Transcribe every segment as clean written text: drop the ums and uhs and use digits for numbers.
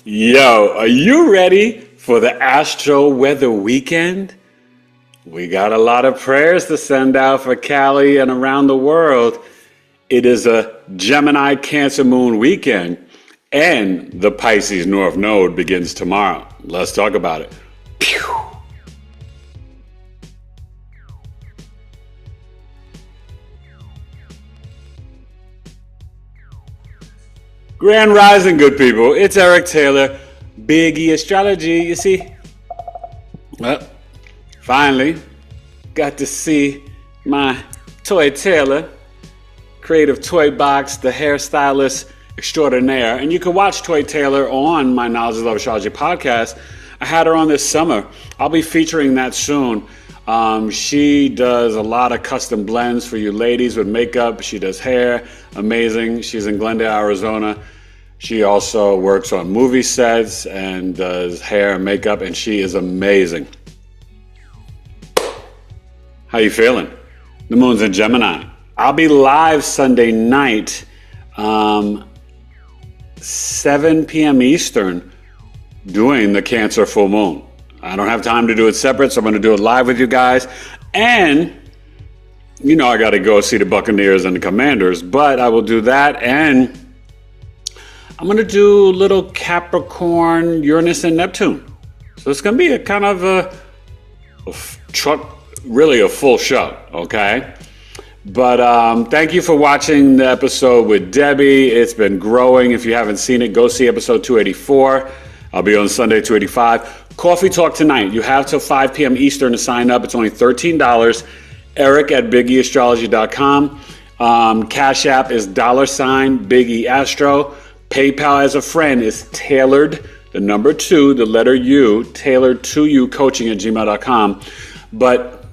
Yo, are you ready for the Astro-Weather weekend? We got a lot of prayers to send out for Cali and around the world. It is a Gemini Cancer Moon weekend, and the Pisces North Node begins tomorrow. Let's talk about it. Pew! Grand Rising, good people. It's Eric Taylor, BigEAstro. You see, well, finally got to see my toy Taylor, creative toy box, the hairstylist extraordinaire. And you can watch Toy Taylor on my Knowledge of Astrology podcast. I had her on this summer. I'll be featuring that soon. She does a lot of custom blends for you ladies with makeup. She does hair, amazing. She's in Glendale, Arizona. She also works on movie sets and does hair and makeup, and she is amazing. How you feeling? The moon's in Gemini. I'll be live Sunday night, 7 p.m. Eastern, doing the Cancer full moon. I don't have time to do it separate, so I'm going to do it live with you guys. And, you know, I got to go see the Buccaneers and the Commanders, but I will do that. And I'm going to do little Capricorn, Uranus, and Neptune. So it's going to be a kind of really a full show, okay? But thank you for watching the episode with Debbie. It's been growing. If you haven't seen it, go see episode 284. I'll be on Sunday, 285. Coffee Talk tonight. You have till 5 p.m. Eastern to sign up. It's only $13. Eric at BigEAstrology.com. Cash App is $BigEAstro. PayPal as a friend is tailored, the number 2, the letter U, tailored to you, coaching at gmail.com. But,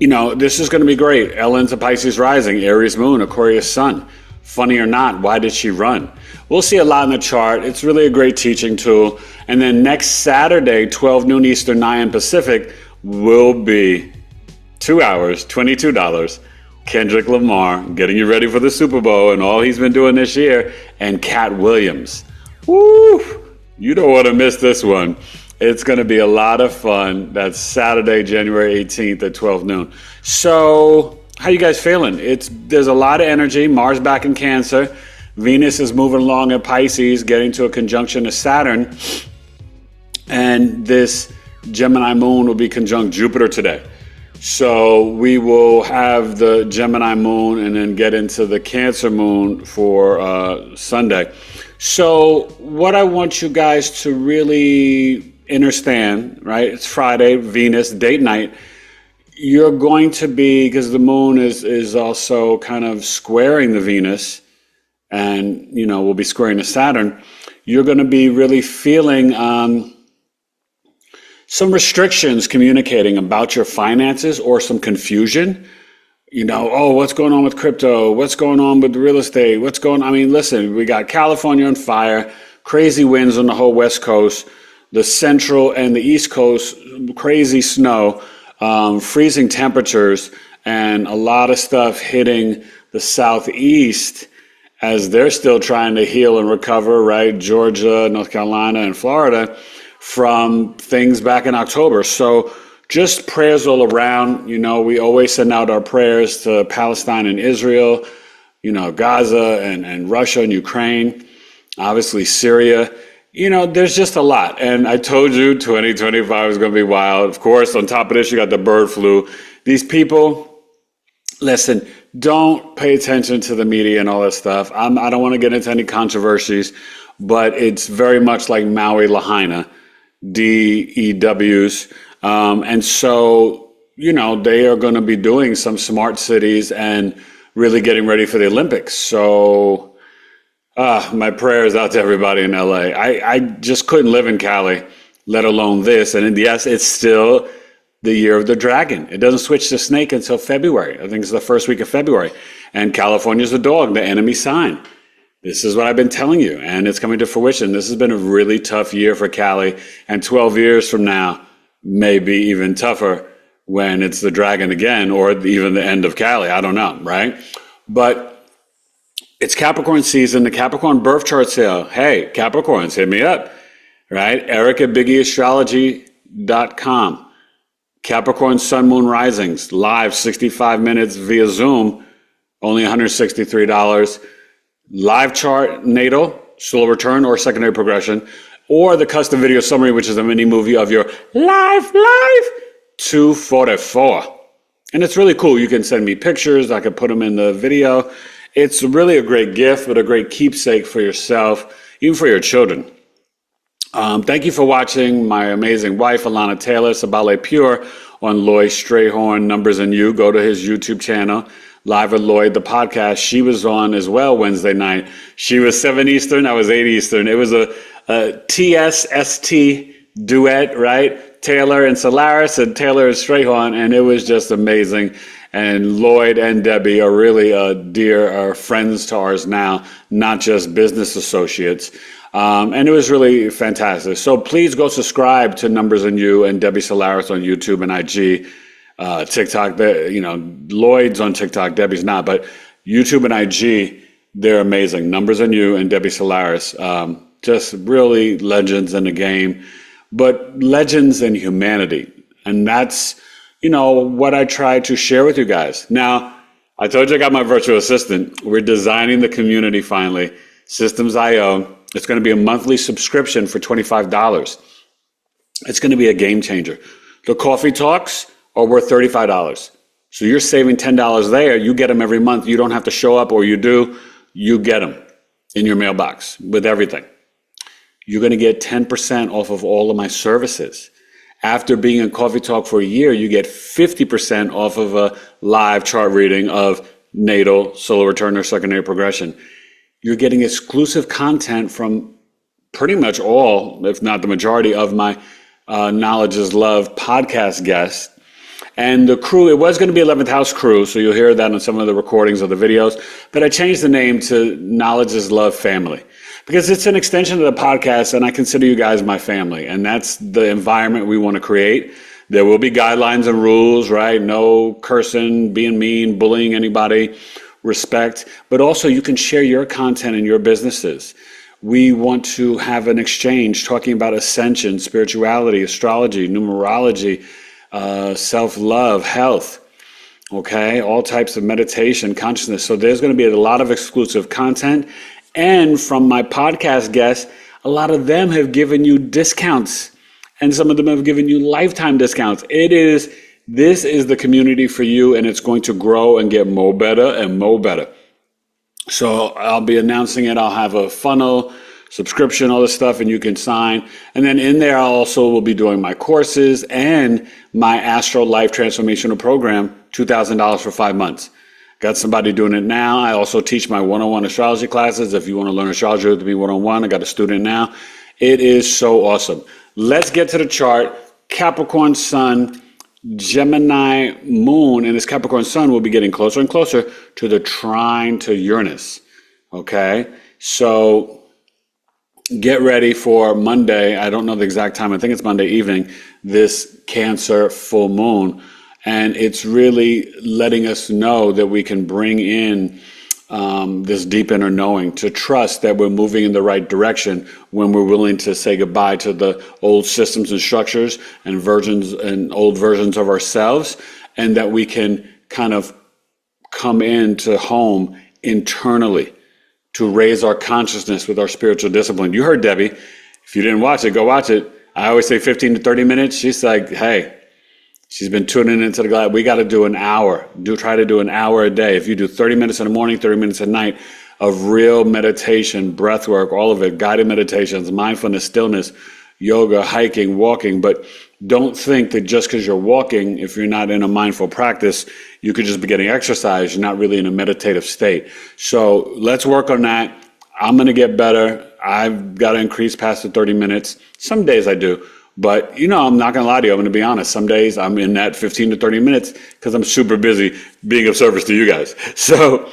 you know, this is going to be great. Ellen's a Pisces rising, Aries moon, Aquarius sun. Funny or not, why did she run? We'll see a lot in the chart. It's really a great teaching tool. And then next Saturday, 12 noon Eastern, 9 Pacific, will be 2 hours, $22. Kendrick Lamar getting you ready for the Super Bowl and all he's been doing this year, and Cat Williams. Woo! You don't want to miss this one. It's going to be a lot of fun. That's Saturday, January 18th at 12 noon. So, how you guys feeling? There's a lot of energy. Mars back in Cancer. Venus is moving along in Pisces, getting to a conjunction to Saturn. And this Gemini moon will be conjunct Jupiter today. So we will have the Gemini moon and then get into the Cancer moon for Sunday. So what I want you guys to really understand, right? It's Friday, Venus, date night. You're going to be, because the moon is also kind of squaring the Venus, and, you know, we'll be squaring the Saturn. You're going to be really feeling some restrictions communicating about your finances, or some confusion. You know, oh, what's going on with crypto? What's going on with real estate? I mean, listen, we got California on fire, crazy winds on the whole West Coast, the Central and the East Coast, crazy snow, freezing temperatures, and a lot of stuff hitting the Southeast as they're still trying to heal and recover, right? Georgia, North Carolina, and Florida, from things back in October. So just prayers all around. You know, we always send out our prayers to Palestine and Israel, you know, Gaza and Russia and Ukraine, obviously Syria. You know, there's just a lot. And I told you 2025 is going to be wild. Of course, on top of this, you got the bird flu. These people, listen, don't pay attention to the media and all that stuff. I don't want to get into any controversies, but it's very much like Maui Lahaina. DEWs. And so, you know, they are going to be doing some smart cities and really getting ready for the Olympics. So my prayers out to everybody in LA. I just couldn't live in Cali, let alone this. And yes, it's still the year of the dragon. It doesn't switch to snake until February. I think it's the first week of February. And California's the dog, the enemy sign. This is what I've been telling you, and it's coming to fruition. This has been a really tough year for Cali, and 12 years from now may be even tougher when it's the dragon again, or even the end of Cali. I don't know, right? But It's Capricorn season, the Capricorn birth chart sale. Hey, Capricorns, hit me up, right? Eric at BigEAstrology.com. Capricorn Sun Moon Risings, live 65 minutes via Zoom, only $163. Live chart natal, slow return or secondary progression, or the custom video summary, which is a mini movie of your life, $244. And it's really cool. You can send me pictures. I can put them in the video. It's really a great gift, but a great keepsake for yourself, even for your children. Thank you for watching. My amazing wife, Alana Taylor, Sabale Pure, on Lloyd Strayhorn, Numbers and You. Go to his YouTube channel, Live with Lloyd, the podcast. She was on as well Wednesday night. She was 7 Eastern. I was 8 Eastern. It was a TSST duet, right? Taylor and Solaris and Taylor and Strayhorn, and it was just amazing. And Lloyd and Debbie are really dear friends to ours now, not just business associates. And it was really fantastic. So please go subscribe to Numbers and You and Debbie Solaris on YouTube and IG, TikTok. Lloyd's on TikTok, Debbie's not, but YouTube and IG, they're amazing. Numbers and You and Debbie Solaris, just really legends in the game, but legends in humanity. And that's, what I try to share with you guys. Now, I told you I got my virtual assistant. We're designing the community finally. Systems.io. It's going to be a monthly subscription for $25. It's going to be a game changer. The coffee talks are worth $35. So you're saving $10 there. You get them every month. You don't have to show up, or you do. You get them in your mailbox with everything. You're going to get 10% off of all of my services. After being in Coffee Talk for a year, you get 50% off of a live chart reading of natal, solar return, or secondary progression. You're getting exclusive content from pretty much all, if not the majority, of my Knowledge is Love podcast guests. And the crew, it was going to be 11th House Crew, so you'll hear that in some of the recordings of the videos. But I changed the name to Knowledge is Love Family, because it's an extension of the podcast, and I consider you guys my family. And that's the environment we want to create. There will be guidelines and rules, right? No cursing, being mean, bullying anybody, respect. But also you can share your content in your businesses. We want to have an exchange talking about ascension, spirituality, astrology, numerology, self-love, health, okay? All types of meditation, consciousness. So there's going to be a lot of exclusive content. And from my podcast guests, a lot of them have given you discounts, and some of them have given you lifetime discounts. This is the community for you, and it's going to grow and get more better and more better. So I'll be announcing it. I'll have a funnel, subscription, all this stuff, and you can sign. And then in there, I also will be doing my courses and my Astro Life Transformational Program, $2,000 for 5 months. Got somebody doing it now. I also teach my one-on-one astrology classes. If you want to learn astrology with me one-on-one, I got a student now. It is so awesome. Let's get to the chart. Capricorn Sun, Gemini Moon, and this Capricorn Sun will be getting closer and closer to the trine to Uranus. Okay? So get ready for Monday. I don't know the exact time. I think it's Monday evening, this Cancer full moon. And it's really letting us know that we can bring in this deep inner knowing, to trust that we're moving in the right direction when we're willing to say goodbye to the old systems and structures and versions and old versions of ourselves, and that we can kind of come into home internally to raise our consciousness with our spiritual discipline. You heard Debbie. If you didn't watch it, go watch it. I always say 15 to 30 minutes. She's like, hey, she's been tuning into the glad. We got to do an hour. Try to do an hour a day. If you do 30 minutes in the morning, 30 minutes at night of real meditation, breath work, all of it, guided meditations, mindfulness, stillness, yoga, hiking, walking. But don't think that just because you're walking, if you're not in a mindful practice, you could just be getting exercise. You're not really in a meditative state. So let's work on that. I'm going to get better. I've got to increase past the 30 minutes. Some days I do. But, I'm not going to lie to you. I'm going to be honest. Some days I'm in that 15 to 30 minutes because I'm super busy being of service to you guys. So,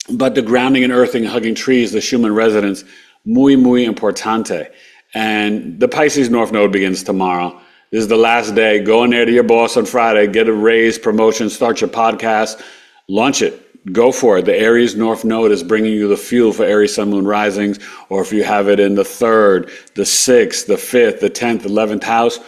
but the grounding and earthing, hugging trees, the Schumann resonance, muy, muy importante. And the Pisces North Node begins tomorrow. This is the last day. Go in there to your boss on Friday, get a raise, promotion, start your podcast, launch it. go for it. The Aries North Node is bringing you the fuel for Aries Sun Moon risings, or if you have it in the 3rd, the 6th, the 5th, the 10th, 11th house,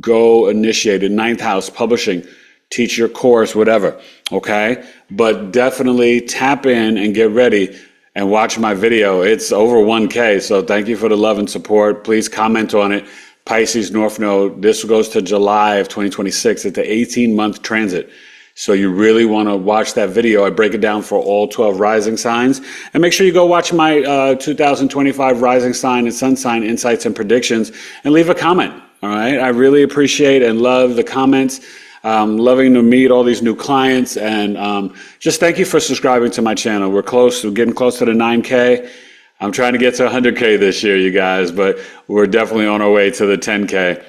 go initiate it. 9th house, publishing, teach your course, whatever, okay? But definitely tap in and get ready and watch my video. It's over 1K, so thank you for the love and support. Please comment on it. Pisces North Node, this goes to July of 2026. It's the 18-month transit. So you really want to watch that video. I break it down for all 12 rising signs. And make sure you go watch my 2025 rising sign and sun sign insights and predictions and leave a comment. All right. I really appreciate and love the comments. Loving to meet all these new clients. And just thank you for subscribing to my channel. We're getting close to the 9K. I'm trying to get to 100K this year, you guys, but we're definitely on our way to the 10K.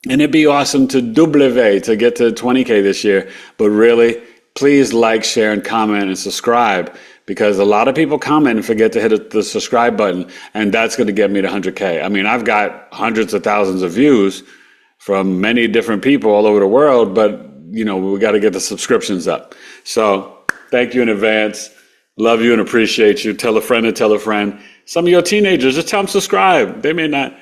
And it'd be awesome to to get to 20K this year. But really, please like, share, and comment and subscribe, because a lot of people comment and forget to hit the subscribe button, and that's going to get me to 100K. I mean, I've got hundreds of thousands of views from many different people all over the world, but, you know, we got to get the subscriptions up. So thank you in advance. Love you and appreciate you. Tell a friend and tell a friend. Some of your teenagers, just tell them subscribe. They may not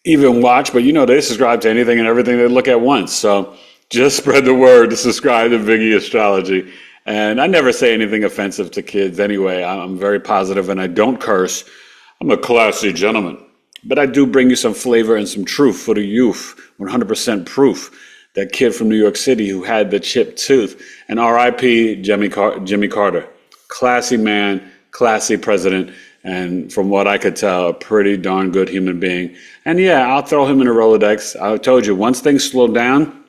even watch, but you know they subscribe to anything and everything they look at once. So just spread the word to subscribe to BigEAstro. And I never say anything offensive to kids anyway. I'm very positive and I don't curse. I'm a classy gentleman. But I do bring you some flavor and some truth for the youth. 100% proof. That kid from New York City who had the chipped tooth. And R.I.P. Jimmy Carter. Classy man, classy president. And from what I could tell, a pretty darn good human being. And yeah, I'll throw him in a Rolodex. I told you, once things slow down,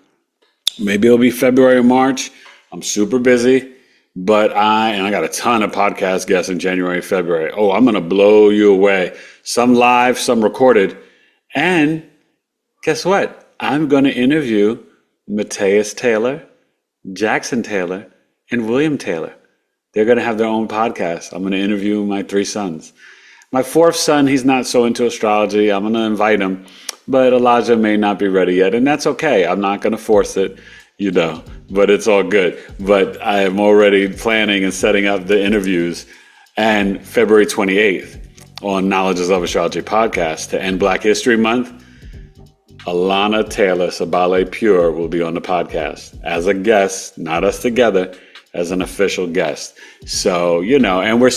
maybe it'll be February or March. I'm super busy, but I got a ton of podcast guests in January and February. Oh, I'm going to blow you away. Some live, some recorded. And guess what? I'm going to interview Mateus Taylor, Jackson Taylor, and William Taylor. They're going to have their own podcast. I'm going to interview my 3 sons. My 4th son, he's not so into astrology. I'm going to invite him, but Elijah may not be ready yet, and that's okay. I'm not going to force it, you know, but it's all good. But I am already planning and setting up the interviews. And February 28th on Knowledges of Astrology podcast to end Black History Month, Alana Taylor Sabale Pure will be on the podcast as a guest, not us together, as an official guest. So, you know, and we're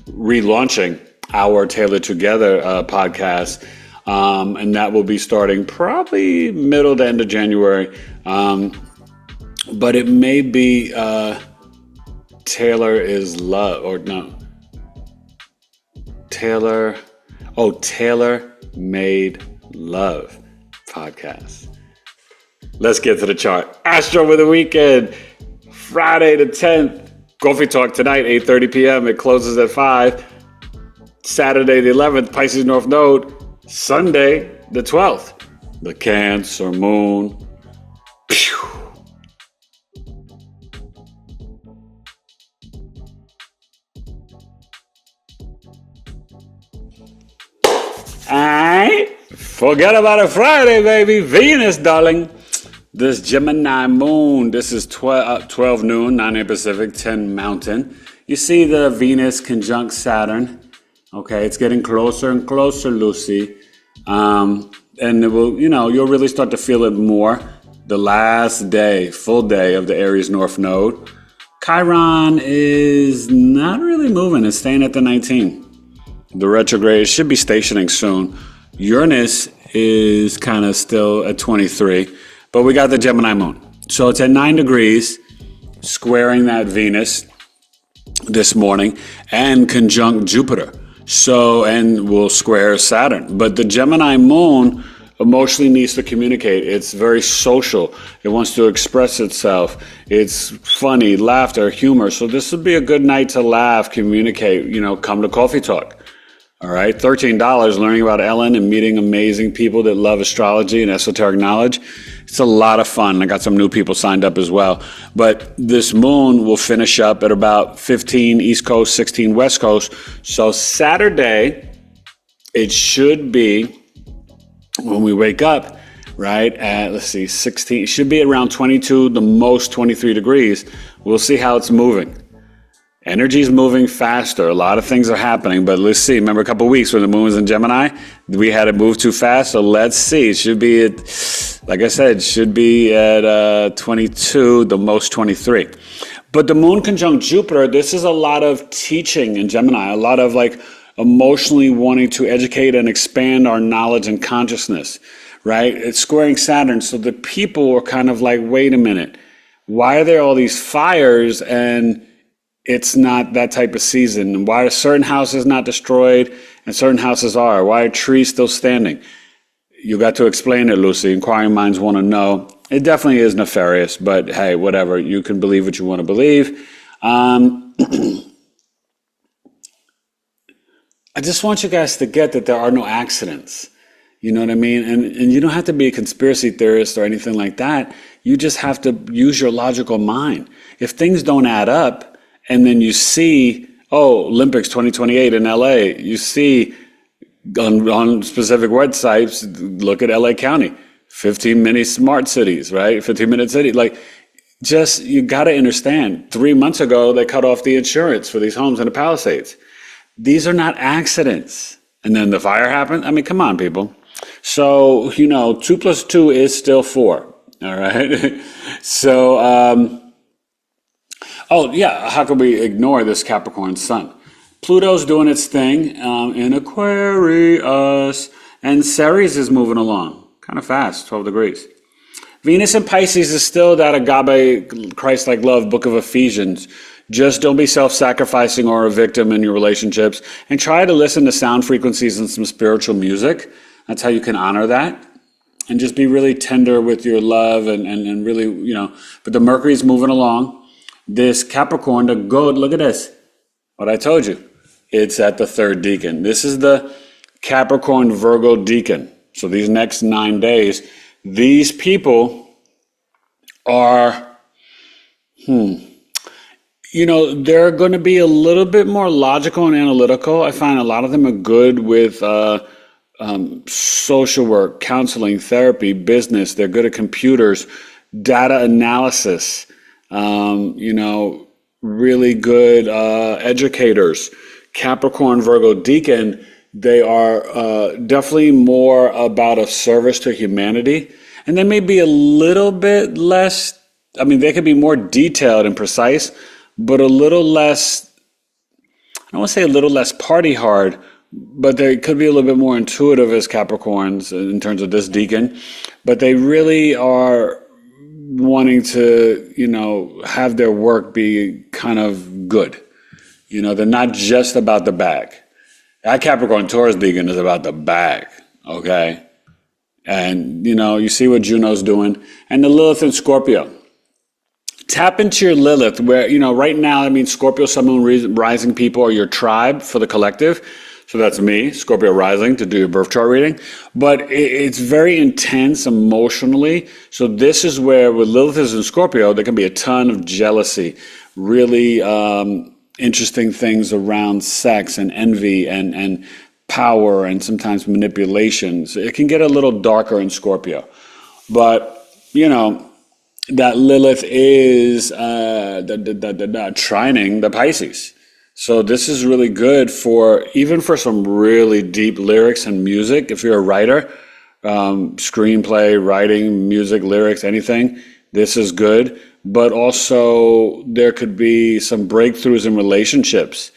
relaunching our Taylor Together podcast. And that will be starting probably middle to end of January. But it may be Taylor is Love, or no. Taylor Made Love podcast. Let's get to the chart. Astro with the weekend. Friday the 10th, Coffee Talk tonight, 8:30 p.m. It closes at 5. Saturday the 11th, Pisces North Node. Sunday the 12th, the Cancer Moon. Pew. Alright, forget about a Friday, baby. Venus, darling. This Gemini moon, this is 12 noon, 9 a.m. Pacific, 10 Mountain. You see the Venus conjunct Saturn. Okay, it's getting closer and closer, Lucy. And it will, you know, you'll really start to feel it more. The last day, full day of the Aries North Node. Chiron is not really moving. It's staying at the 19. The retrograde should be stationing soon. Uranus is kind of still at 23. But we got the Gemini moon. So it's at 9 degrees, squaring that Venus this morning, and conjunct Jupiter. So, and will square Saturn. But the Gemini moon emotionally needs to communicate. It's very social. It wants to express itself. It's funny, laughter, humor. So this would be a good night to laugh, communicate, you know, come to Coffee Talk. All right, $13, learning about Ellen and meeting amazing people that love astrology and esoteric knowledge. It's a lot of fun. I got some new people signed up as well. But this moon will finish up at about 15 East Coast, 16 West Coast. So Saturday, it should be, when we wake up, right? At, let's see, 16, it should be around 22, the most 23 degrees. We'll see how it's moving. Energy is moving faster. A lot of things are happening, but let's see. Remember a couple of weeks when the moon was in Gemini? We had it move too fast, so let's see. It should be at, like I said, should be at 22, the most 23. But the moon conjunct Jupiter, this is a lot of teaching in Gemini, a lot of like emotionally wanting to educate and expand our knowledge and consciousness, right? It's squaring Saturn, so the people are kind of like, wait a minute, why are there all these fires and it's not that type of season? And why are certain houses not destroyed and certain houses are? Why are trees still standing? You got to explain it, Lucy. Inquiring minds want to know. It definitely is nefarious, but hey, whatever. You can believe what you want to believe. I just want you guys to get that there are no accidents. You know what I mean? And you don't have to be a conspiracy theorist or anything like that. You just have to use your logical mind. If things don't add up, and then you see, Olympics 2028 in LA, you see on specific websites, look at LA County, 15 mini smart cities, right? 15-minute city. Like, just, you got to understand, 3 months ago, they cut off the insurance for these homes in the Palisades. These are not accidents. And then the fire happened. I mean, come on, people. So, 2 plus 2 is still 4. All right. So, how could we ignore this Capricorn sun? Pluto's doing its thing in Aquarius, and Ceres is moving along kind of fast, 12 degrees. Venus in Pisces is still that agape, Christ-like love, book of Ephesians. Just don't be self-sacrificing or a victim in your relationships, and try to listen to sound frequencies and some spiritual music. That's how you can honor that. And just be really tender with your love and really, but the Mercury's moving along. This Capricorn, the goat, look at this. What I told you. It's at the third decan. This is the Capricorn Virgo decan. So these next 9 days, these people are, they're going to be a little bit more logical and analytical. I find a lot of them are good with social work, counseling, therapy, business. They're good at computers, data analysis. Really good educators. Capricorn, Virgo, Deacon, they are definitely more about a service to humanity. And they may be a little bit less, they could be more detailed and precise, but a little less, I don't want to say a little less party hard, but they could be a little bit more intuitive as Capricorns in terms of this Deacon. But they really are wanting to, have their work be kind of good. They're not just about the bag. That Capricorn Taurus Deacon is about the bag, okay? And, you see what Juno's doing. And the Lilith in Scorpio. Tap into your Lilith where, right now, Scorpio, Sun, Moon, Rising people are your tribe for the collective. So that's me, Scorpio rising, to do your birth chart reading. But it's very intense emotionally. So this is where, with Lilith is in Scorpio, there can be a ton of jealousy, really interesting things around sex and envy and power and sometimes manipulations. It can get a little darker in Scorpio. But, that Lilith is trining the Pisces. So this is really good even for some really deep lyrics and music. If you're a writer, screenplay, writing, music, lyrics, anything, this is good. But also there could be some breakthroughs in relationships,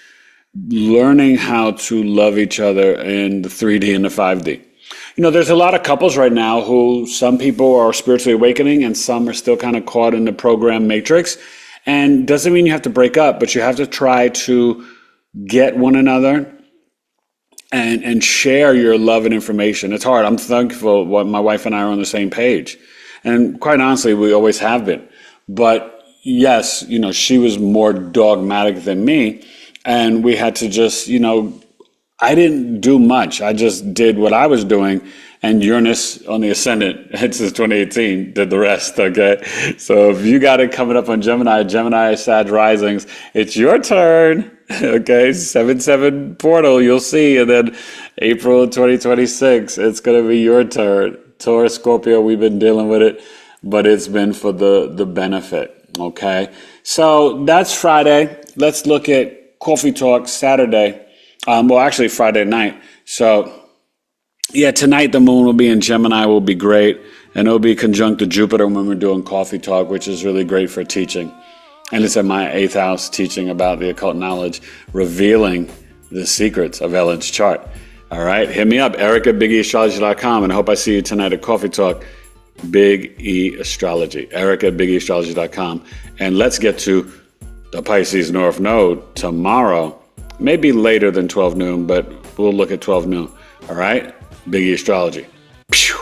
learning how to love each other in the 3D and the 5D. There's a lot of couples right now who some people are spiritually awakening and some are still kind of caught in the program matrix. And doesn't mean you have to break up, but you have to try to get one another and share your love and information. It's hard. I'm thankful my wife and I are on the same page. And quite honestly, we always have been. But yes, she was more dogmatic than me. And we had to just, I didn't do much. I just did what I was doing. And Uranus on the ascendant, since 2018, did the rest, okay? So if you got it coming up on Gemini, Sag risings, it's your turn, okay? 7-7 portal, you'll see. And then April 2026, it's going to be your turn Taurus, Scorpio, we've been dealing with it, but it's been for the benefit, okay? So that's Friday. Let's look at Coffee Talk Saturday. Well, actually Friday night. So, yeah, tonight the moon will be in Gemini, will be great. And it'll be conjunct to Jupiter when we're doing Coffee Talk, which is really great for teaching. And it's at my 8th house, teaching about the occult knowledge, revealing the secrets of Ellen's chart. All right, hit me up, Eric at BigEAstrology.com, and I hope I see you tonight at Coffee Talk, Big E Astrology, Eric at BigEAstrology.com. And let's get to the Pisces North Node tomorrow, maybe later than 12 noon, but we'll look at 12 noon. All right, Big E Astrology. Pew.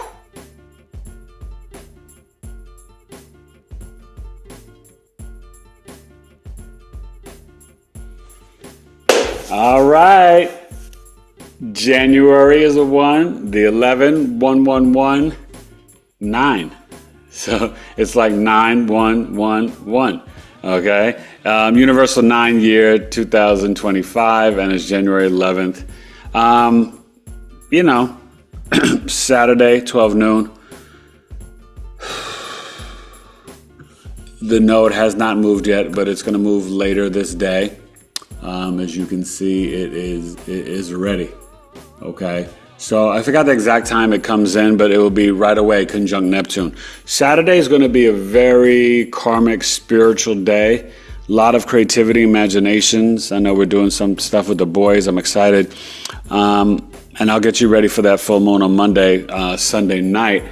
All right. January is a 1, the 11, 111, 9. So it's like 9111. Okay. Universal 9 year 2025, and it's January 11th. Saturday, 12 noon. The node has not moved yet, but it's going to move later this day. As you can see, it is ready. Okay, so I forgot the exact time it comes in, but it will be right away conjunct Neptune. Saturday is going to be a very karmic, spiritual day. A lot of creativity, imaginations. I know we're doing some stuff with the boys. I'm excited. And I'll get you ready for that full moon on Monday, Sunday night,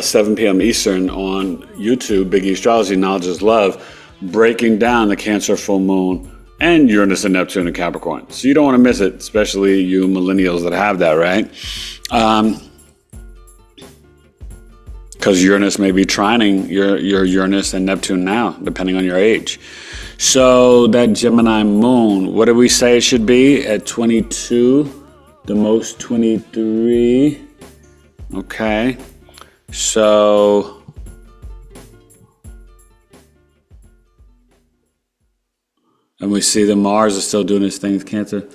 7 p.m. Eastern on YouTube, Big E Astrology, Knowledge is Love, breaking down the Cancer full moon and Uranus and Neptune and Capricorn. So you don't want to miss it, especially you millennials that have that, right? Because Uranus may be trining your Uranus and Neptune now, depending on your age. So that Gemini moon, what did we say it should be at 22? The most 23. Okay. So and we see the Mars is still doing its thing with Cancer.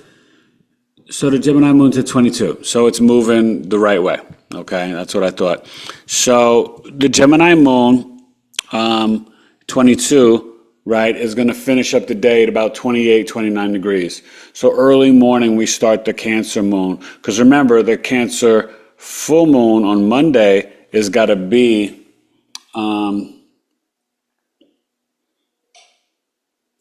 So the Gemini moon's at 22. So it's moving the right way. Okay, that's what I thought. So the Gemini moon, 22, right, is going to finish up the day at about 28, 29 degrees. So early morning, we start the Cancer moon. Because remember, the Cancer full moon on Monday is got to be,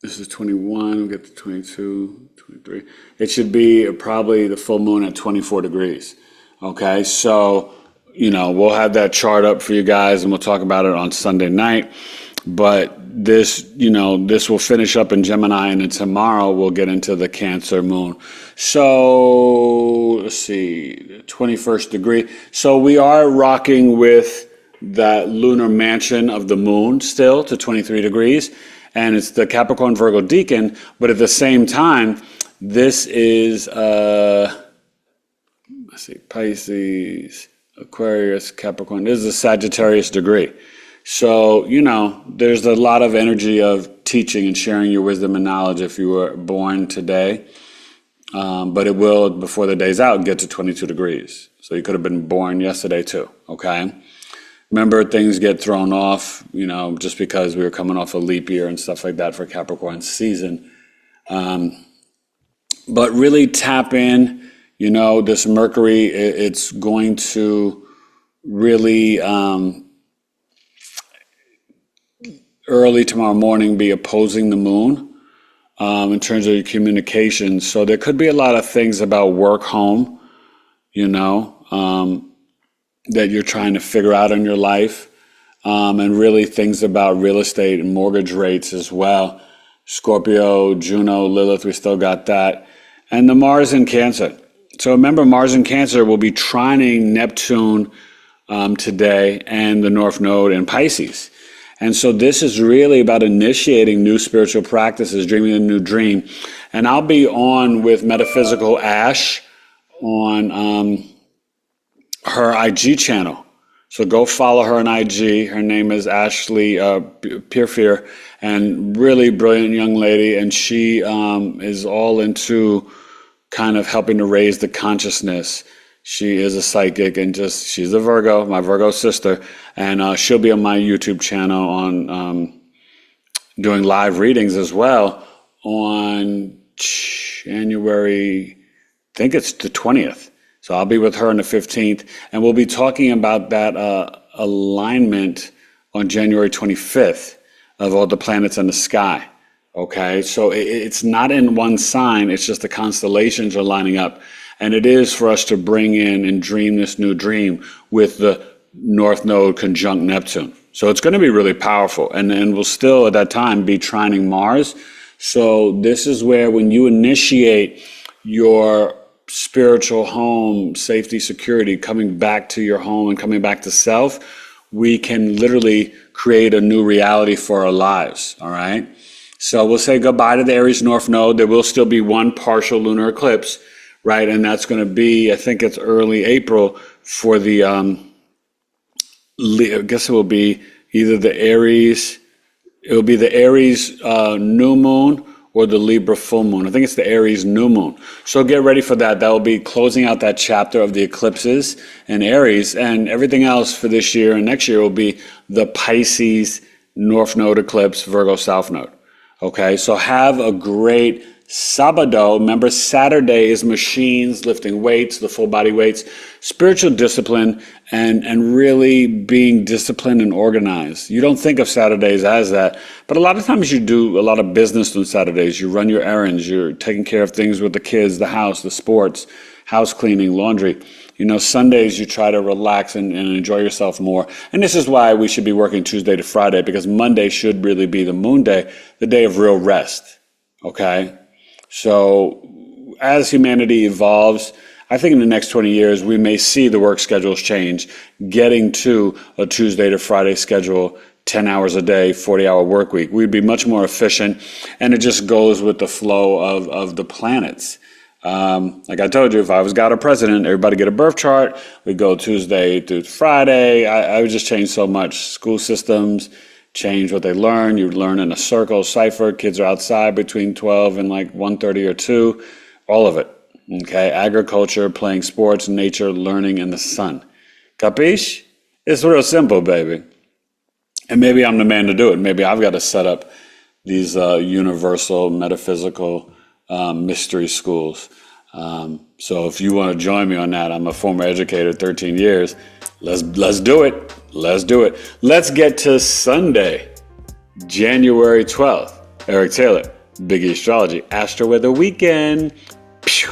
this is 21, we get to 22, 23. It should be probably the full moon at 24 degrees. Okay, so, we'll have that chart up for you guys and we'll talk about it on Sunday night. But this will finish up in Gemini, and then tomorrow we'll get into the Cancer moon. So, let's see, 21st degree. So we are rocking with that lunar mansion of the moon still to 23 degrees. And it's the Capricorn Virgo Deacon. But at the same time, this is, let's see, Pisces, Aquarius, Capricorn. This is a Sagittarius degree. So, there's a lot of energy of teaching and sharing your wisdom and knowledge if you were born today. But it will, before the day's out, get to 22 degrees. So you could have been born yesterday too, okay? Remember, things get thrown off, just because we were coming off a leap year and stuff like that for Capricorn season. But really tap in, this Mercury, it's going to really... early tomorrow morning be opposing the moon in terms of your communication. So there could be a lot of things about work home, that you're trying to figure out in your life, and really things about real estate and mortgage rates as well. Scorpio, Juno, Lilith, we still got that. And the Mars in Cancer. So remember, Mars in Cancer will be trining Neptune today and the North Node in Pisces. And so this is really about initiating new spiritual practices, dreaming a new dream. And I'll be on with Metaphysical Ash on her IG channel. So go follow her on IG. Her name is Ashley Peerfear, and really brilliant young lady. And she is all into kind of helping to raise the consciousness. She is a psychic and she's a Virgo, my Virgo sister. And she'll be on my YouTube channel on doing live readings as well on January, I think it's the 20th. So I'll be with her on the 15th. And we'll be talking about that alignment on January 25th of all the planets in the sky. Okay, so it's not in one sign, it's just the constellations are lining up. And it is for us to bring in and dream this new dream with the North Node conjunct Neptune. So it's going to be really powerful. And we'll still at that time be trining Mars. So this is where when you initiate your spiritual home, safety, security, coming back to your home and coming back to self, we can literally create a new reality for our lives. All right. So we'll say goodbye to the Aries North Node. There will still be one partial lunar eclipse, right? And that's going to be, I think it's early April for the, I guess it will be either the Aries, it'll be the Aries new moon or the Libra full moon. I think it's the Aries new moon. So get ready for that. That will be closing out that chapter of the eclipses in Aries, and everything else for this year and next year will be the Pisces North Node eclipse, Virgo South Node. Okay, so have a great Sabado. Remember, Saturday is machines, lifting weights, the full body weights, spiritual discipline, and really being disciplined and organized. You don't think of Saturdays as that, but a lot of times you do a lot of business on Saturdays. You run your errands, you're taking care of things with the kids, the house, the sports, house cleaning, laundry. You know, Sundays you try to relax and enjoy yourself more. And this is why we should be working Tuesday to Friday, because Monday should really be the moon day, the day of real rest. Okay? So as humanity evolves, I think in the next 20 years, we may see the work schedules change, getting to a Tuesday to Friday schedule, 10 hours a day, 40-hour work week. We'd be much more efficient, and it just goes with the flow of the planets. Like I told you, if I was God or president, everybody get a birth chart. We go Tuesday through Friday. I would just change so much. School systems change what they learn. You learn in a circle, cipher. Kids are outside between 12 and like 1:30 or 2. All of it. Okay. Agriculture, playing sports, nature, learning in the sun. Capiche? It's real simple, baby. And maybe I'm the man to do it. Maybe I've got to set up these universal metaphysical mystery schools. So if you want to join me on that, I'm a former educator, 13 years. Let's do it. Let's do it. Let's get to Sunday, January 12th. Eric Taylor, BigEAstro, Astro-Weather weekend. Pew.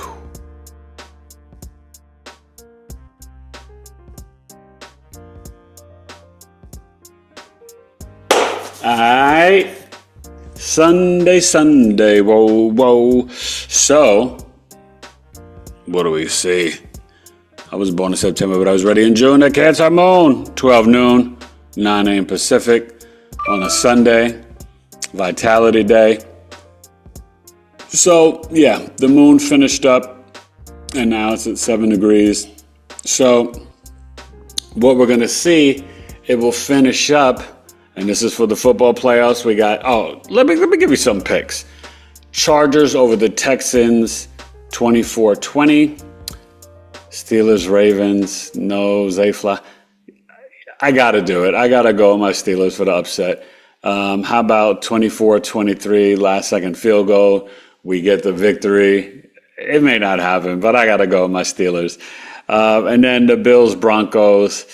All right. Sunday, whoa. So, what do we see? I was born in September, but I was ready in June. The Cancer moon, 12 noon, 9 a.m. Pacific on a Sunday, Vitality Day. So, yeah, the moon finished up, and now it's at 7 degrees. So, what we're going to see, it will finish up. And this is for the football playoffs. We got, let me give you some picks. Chargers over the Texans, 24-20. Steelers, Ravens, no Zayfla. I got to do it. I got to go with my Steelers for the upset. How about 24-23, last second field goal? We get the victory. It may not happen, but I got to go with my Steelers. And then the Bills, Broncos.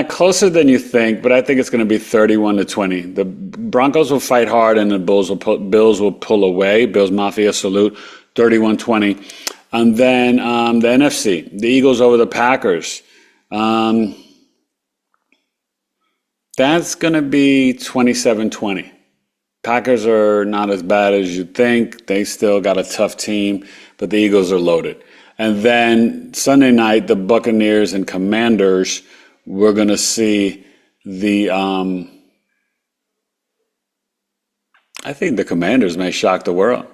Closer than you think, but I think it's going to be 31-20. The Broncos will fight hard, and the Bills will pull away. Bills Mafia salute, 31-20. And then the NFC, the Eagles over the Packers. That's going to be 27-20. Packers are not as bad as you'd think. They still got a tough team, but the Eagles are loaded. And then Sunday night, the Buccaneers and Commanders. We're going to see the, I think the Commanders may shock the world.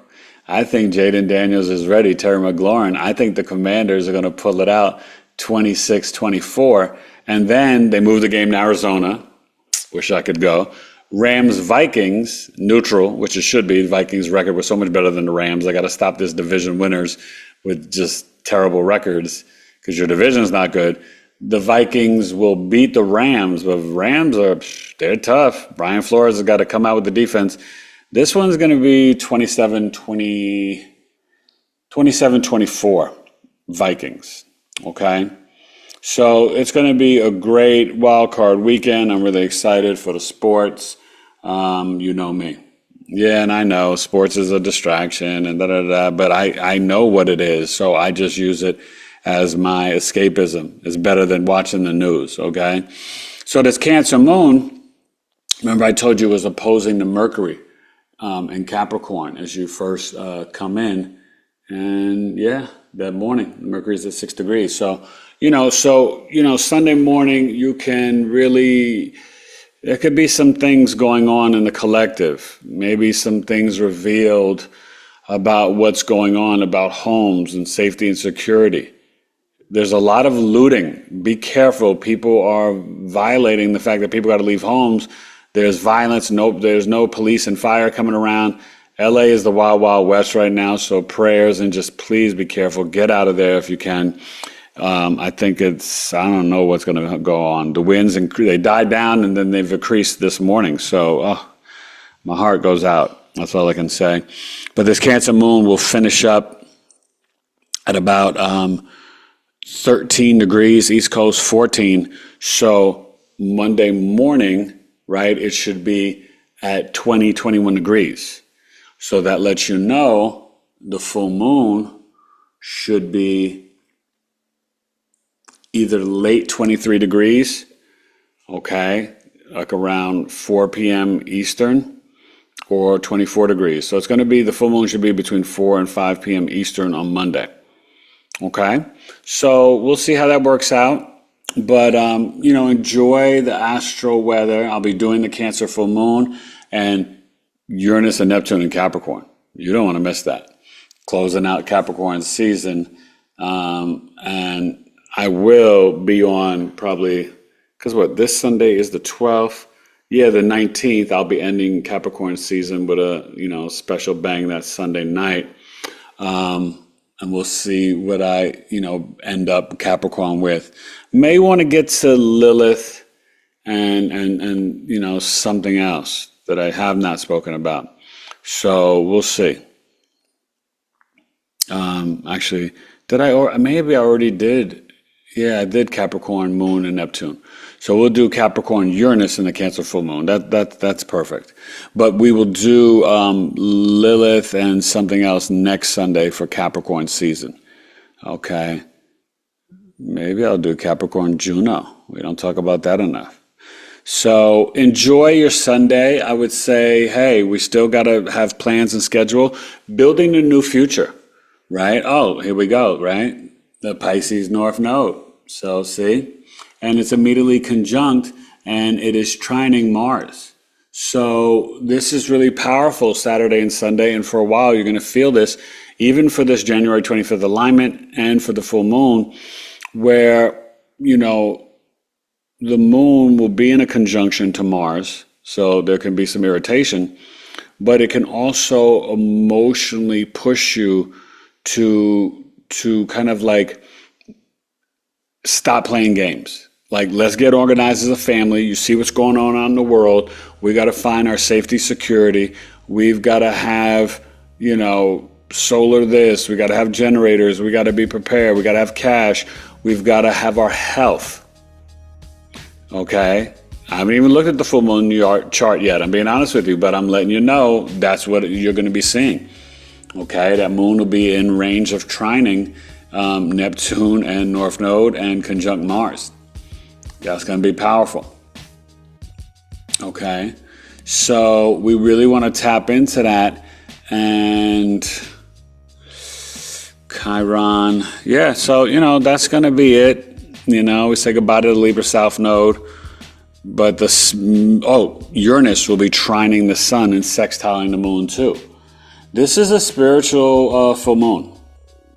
I think Jaden Daniels is ready, Terry McLaurin. I think the Commanders are going to pull it out 26-24. And then they move the game to Arizona. Wish I could go. Rams-Vikings, neutral, which it should be. The Vikings record was so much better than the Rams. I got to stop this division winners with just terrible records because your division's not good. The Vikings will beat the Rams, but Rams they're tough. Brian Flores has got to come out with the defense. This one's going to be 27-24 Vikings, okay? So it's going to be a great wild card weekend. I'm really excited for the sports. You know me. Yeah, and I know sports is a distraction and but I know what it is, so I just use it as my escapism. It's better than watching the news, okay? So this Cancer moon, remember I told you was opposing the Mercury in Capricorn as you first come in. And yeah, that morning, Mercury's at 6 degrees. So, Sunday morning, you can really, there could be some things going on in the collective. Maybe some things revealed about what's going on about homes and safety and security. There's a lot of looting. Be careful. People are violating the fact that people got to leave homes. There's violence. There's no police and fire coming around. LA is the wild, wild west right now. So prayers and just please be careful. Get out of there if you can. I think I don't know what's going to go on. The winds, they died down and then they've increased this morning. So my heart goes out. That's all I can say. But this Cancer moon will finish up at about 13 degrees, East Coast 14. So Monday morning, right, it should be at 21 degrees. So that lets you know the full moon should be either late 23 degrees, okay, like around 4 p.m. Eastern, or 24 degrees. So it's going to be, the full moon should be between 4 and 5 p.m. Eastern on Monday. Okay, so we'll see how that works out. But, enjoy the Astro-Weather. I'll be doing the Cancer full moon and Uranus and Neptune in Capricorn. You don't want to miss that. Closing out Capricorn season. And I will be on probably, because this Sunday is the 12th. Yeah, the 19th, I'll be ending Capricorn season with a, special bang that Sunday night. And we'll see what I, end up Capricorn with. May want to get to Lilith and something else that I have not spoken about. So we'll see. Actually, maybe I already did. Yeah, I did Capricorn, Moon, and Neptune. So we'll do Capricorn, Uranus, and the Cancer full moon. That's perfect. But we will do Lilith and something else next Sunday for Capricorn season. Okay. Maybe I'll do Capricorn, Juno. We don't talk about that enough. So enjoy your Sunday. I would say, hey, we still got to have plans and schedule. Building a new future, right? Oh, here we go, right? The Pisces North Node. So see? And it's immediately conjunct, and it is trining Mars. So this is really powerful Saturday and Sunday, and for a while you're going to feel this, even for this January 25th alignment and for the full moon, where, the moon will be in a conjunction to Mars, so there can be some irritation, but it can also emotionally push you to kind of like stop playing games. Like, let's get organized as a family. You see what's going on in the world. We got to find our safety, security. We've got to have, solar this. We got to have generators. We got to be prepared. We got to have cash. We've got to have our health. Okay? I haven't even looked at the full moon chart yet. I'm being honest with you, but I'm letting you know that's what you're going to be seeing. Okay? That moon will be in range of trining Neptune and North Node and conjunct Mars. That's going to be powerful. Okay? So we really want to tap into that. And Chiron. Yeah, so, that's going to be it. We say goodbye to the Libra South Node. But Uranus will be trining the sun and sextiling the moon too. This is a spiritual full moon.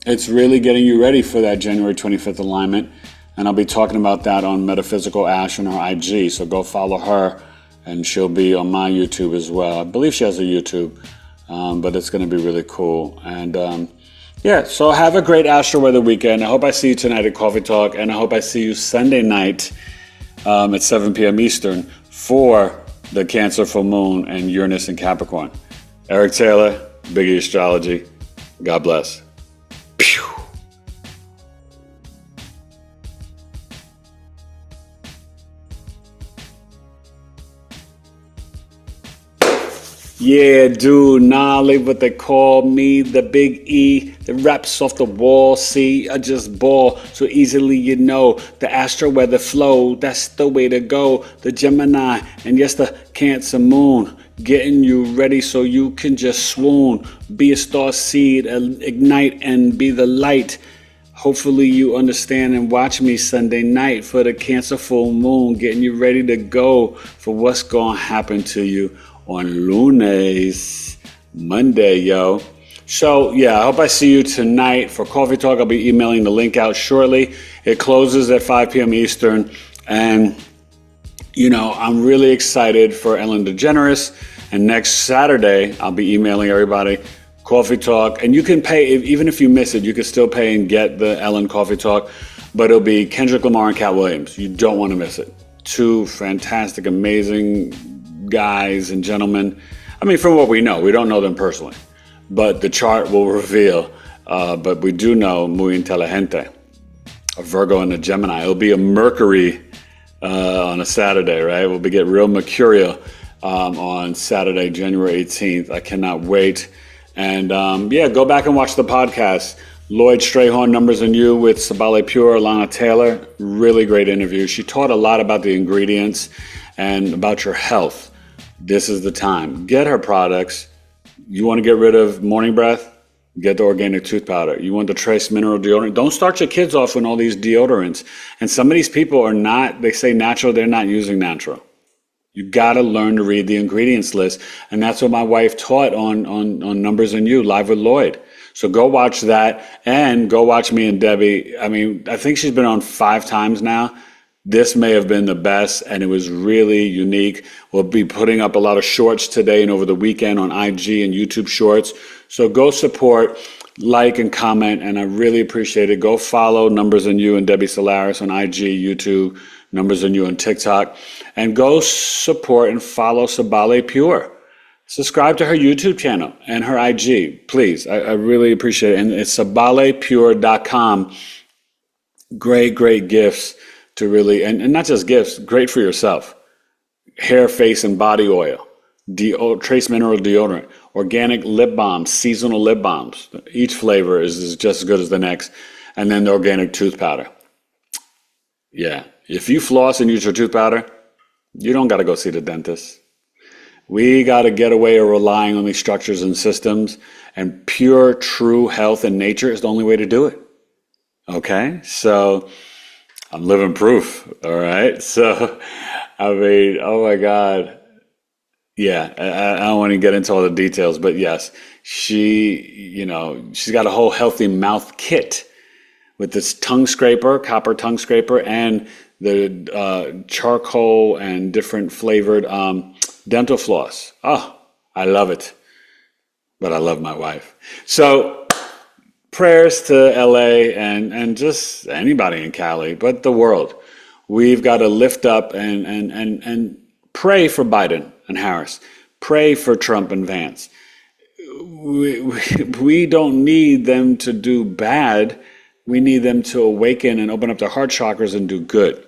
It's really getting you ready for that January 25th alignment. And I'll be talking about that on Metaphysical Ash on her IG. So go follow her, and she'll be on my YouTube as well. I believe she has a YouTube, but it's going to be really cool. And Yeah, so have a great Astro-Weather weekend. I hope I see you tonight at Coffee Talk, and I hope I see you Sunday night at 7 p.m. Eastern for the Cancer full moon and Uranus in Capricorn. Eric Taylor, BigEAstro. God bless. Pew. Yeah, dude, nah, leave what they call me, the Big E, the raps off the wall. See, I just ball so easily, you know. The Astro-Weather flow, that's the way to go. The Gemini, and yes, the Cancer moon, getting you ready so you can just swoon. Be a star seed, ignite and be the light. Hopefully you understand and watch me Sunday night for the Cancer full moon, getting you ready to go for what's going to happen to you on Lunes, Monday, yo. So, yeah, I hope I see you tonight for Coffee Talk. I'll be emailing the link out shortly. It closes at 5 p.m. Eastern. And, you know, I'm really excited for Ellen DeGeneres. And next Saturday, I'll be emailing everybody Coffee Talk. And you can pay, even if you miss it, you can still pay and get the Ellen Coffee Talk. But it'll be Kendrick Lamar and Cat Williams. You don't want to miss it. Two fantastic, amazing guys and gentlemen. I mean, from what we know, we don't know them personally, but the chart will reveal. But we do know muy inteligente, a Virgo and a Gemini. It'll be a Mercury on a Saturday, right? We'll get real mercurial on Saturday, January 18th. I cannot wait. And yeah, go back and watch the podcast. Lloyd Strayhorn, Numbers and You with Sabale Pure, Lana Taylor. Really great interview. She taught a lot about the ingredients and about your health. This is the time. Get her products. You want to get rid of morning breath? Get the organic tooth powder. You want the trace mineral deodorant? Don't start your kids off with all these deodorants. And some of these people are not, they say natural, they're not using natural. You got to learn to read the ingredients list. And that's what my wife taught on Numbers and You, Live with Lloyd. So go watch that and go watch me and Debbie. I mean, I think she's been on 5 times now. This may have been the best, and it was really unique. We'll be putting up a lot of shorts today and over the weekend on IG and YouTube Shorts. So go support, like, and comment, and I really appreciate it. Go follow Numbers and You and Debbie Solaris on IG, YouTube, Numbers and You on TikTok, and go support and follow Sabale Pure. Subscribe to her YouTube channel and her IG, please. I really appreciate it. And it's sabalepure.com. Great, great gifts. To really, and not just gifts, great for yourself. Hair, face, and body oil, trace mineral deodorant, organic lip balms, seasonal lip balms. Each flavor is just as good as the next. And then the organic tooth powder. Yeah, if you floss and use your tooth powder, you don't got to go see the dentist. We got to get away from relying on these structures and systems, and pure, true health and nature is the only way to do it. Okay, so I'm living proof, all right? So, I mean, oh my God. Yeah, I don't want to get into all the details, but yes, she's got a whole healthy mouth kit with this tongue scraper, copper tongue scraper, and the charcoal and different flavored dental floss. Oh, I love it. But I love my wife. So, prayers to LA and just anybody in Cali, but the world. We've got to lift up and pray for Biden and Harris. Pray for Trump and Vance. We don't need them to do bad. We need them to awaken and open up their heart chakras and do good.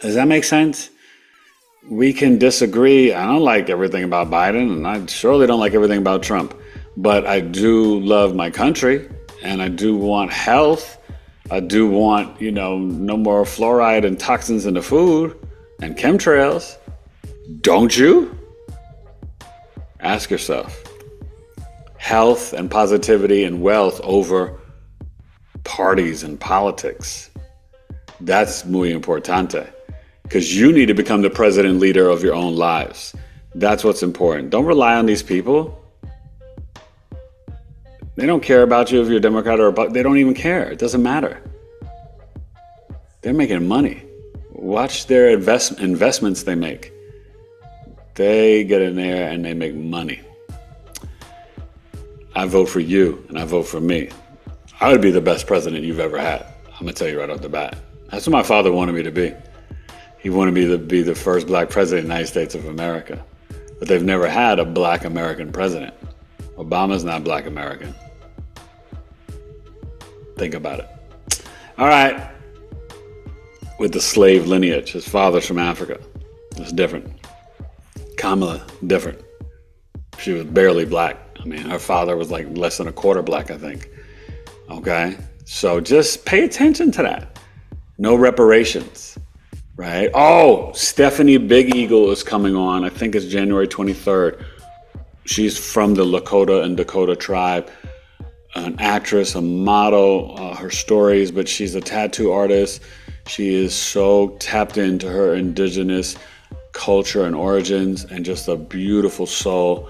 Does that make sense? We can disagree. I don't like everything about Biden, and I surely don't like everything about Trump. But I do love my country, and I do want health. I do want, no more fluoride and toxins in the food and chemtrails. Don't you? Ask yourself. Health and positivity and wealth over parties and politics. That's muy importante. Because you need to become the president leader of your own lives. That's what's important. Don't rely on these people. They don't care about you if you're a Democrat or they don't even care. It doesn't matter. They're making money. Watch their investments they make. They get in there and they make money. I vote for you and I vote for me. I would be the best president you've ever had. I'm going to tell you right off the bat. That's what my father wanted me to be. He wanted me to be the first black president of the United States of America. But they've never had a black American president. Obama's not black American. Think about it. All right. With the slave lineage, his father's from Africa. It's different. Kamala, different. She was barely black. I mean, her father was like less than a quarter black, I think. Okay? So just pay attention to that. No reparations, right? Oh, Stephanie Big Eagle is coming on. I think it's January 23rd. She's from the Lakota and Dakota tribe. An actress, a model, her stories, but she's a tattoo artist. She is so tapped into her indigenous culture and origins and just a beautiful soul.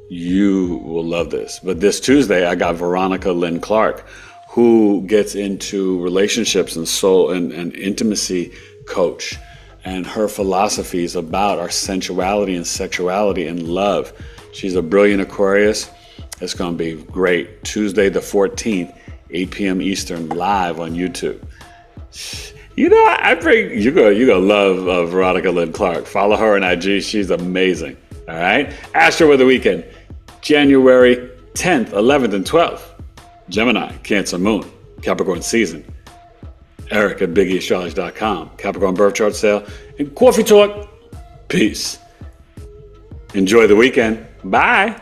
You will love this. But this Tuesday, I got Veronica Lynn Clark, who gets into relationships and soul and intimacy coach. And her philosophies about our sensuality and sexuality and love. She's a brilliant Aquarius. It's going to be great. Tuesday the 14th, 8 p.m. Eastern, live on YouTube. You know, you're gonna love Veronica Lynn Clark. Follow her on IG. She's amazing. All right. Astro-Weather weekend, January 10th, 11th, and 12th. Gemini, Cancer Moon, Capricorn season. Eric at BigEAstrology.com. Capricorn birth chart sale and coffee talk. Peace. Enjoy the weekend. Bye.